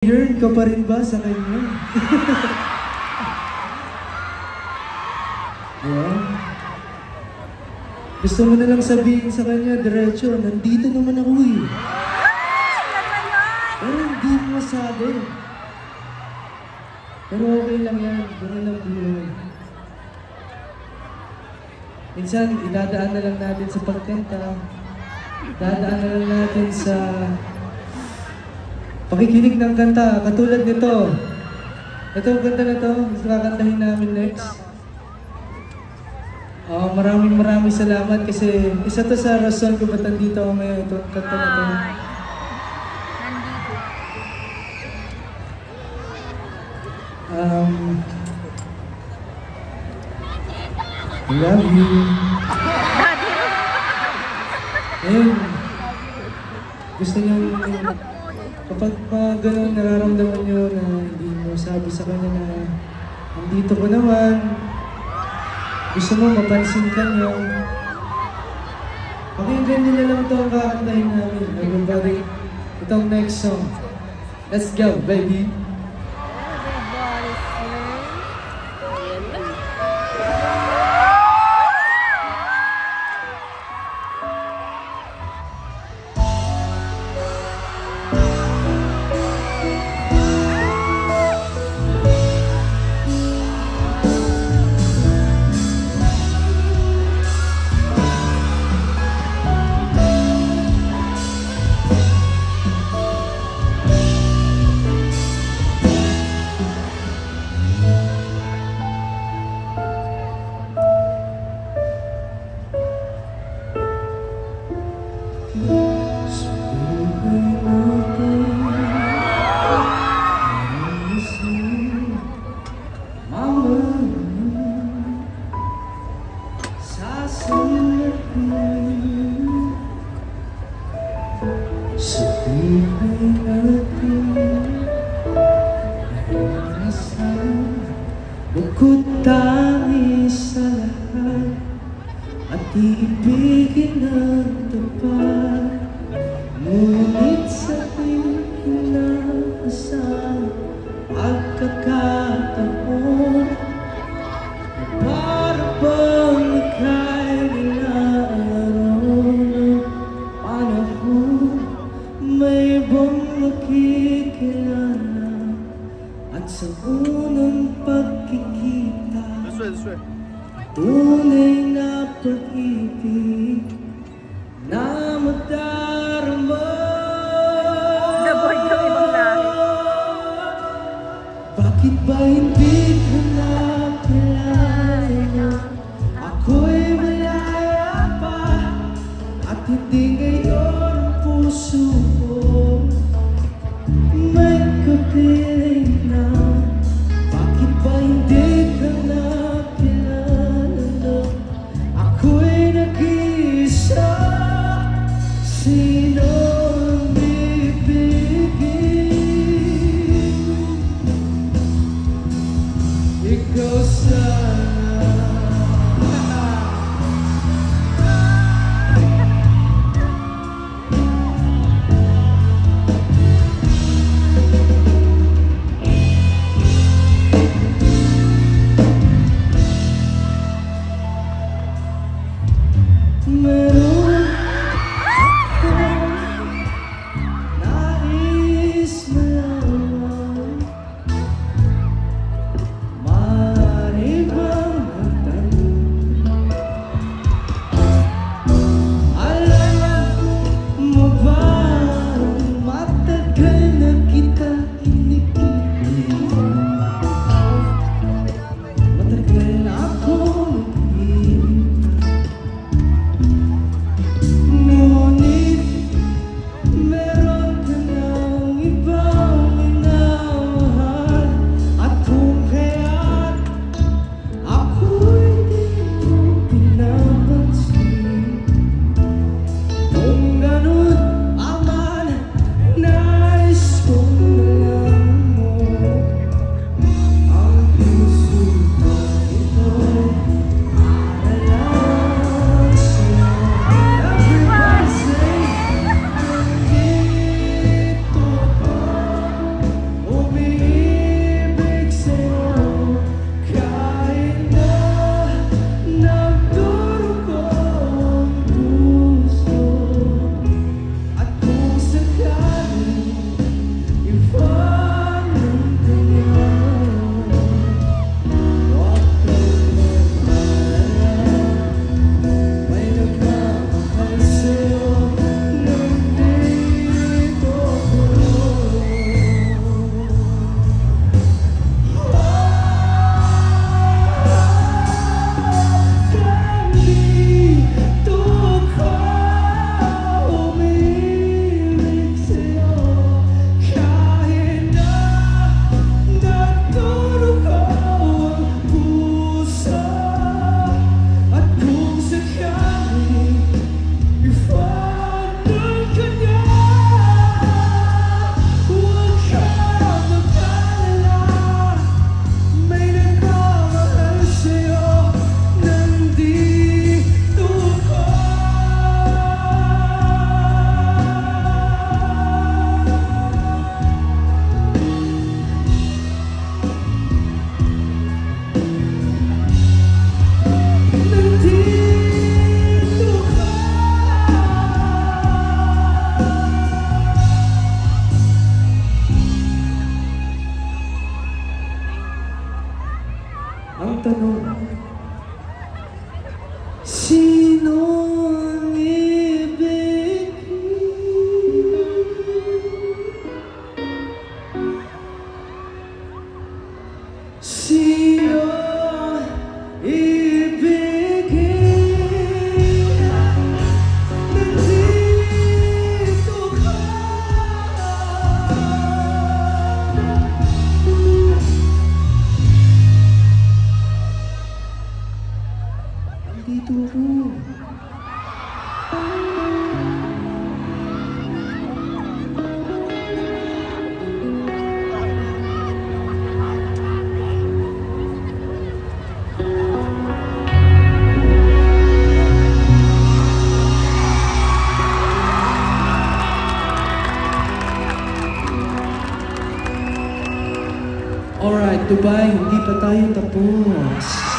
Yearn ka pa rin ba sa kanya? Diba? Gusto mo na lang sabihin sa kanya, diretso, nandito naman ako eh. Pero hindi mo masabi. Pero okay lang yan, gano'n lang buhay. Minsan, idadaan na lang natin sa pagkanta. Dadaan na lang natin sa pakikinig ng kanta, katulad nito. Ito ang kanta na to, kakantahin namin next. Maraming salamat kasi isa to sa rason kung ba't nandito ako ngayon, itong kanta na to. I love you. Ayun. Gusto niyo, kapag gano'n nararamdaman niyo na hindi mo sabi sa kanya na andito ko naman, gusto mo mapansin ka niyo, pakinggan niyo na lang ito ang kakantahin namin. Everybody, itong next song. Let's go, baby! Bukod tayo sa lahat at ibigin ang tapat, ngunit sa ating kinakasal pagkakataon, para bang ika'y nilalaro ng panahon, may bang makikilala at sa unang pagkikita, tunay na pag-ibig na madarama. Bakit ba hindi ko nakilala? Ako'y malaya pa at hindi ngayon ang puso ko may kapiling na. Bakit ba hindi ka nakilala? Ako'y nag-iisa. Sino ang bibigin? Ikaw sana. tanong, sino ang ibigin? Sino ibigin? Nandito ka. Nandito ako. Alright, Dubai, hindi pa tayo tapos.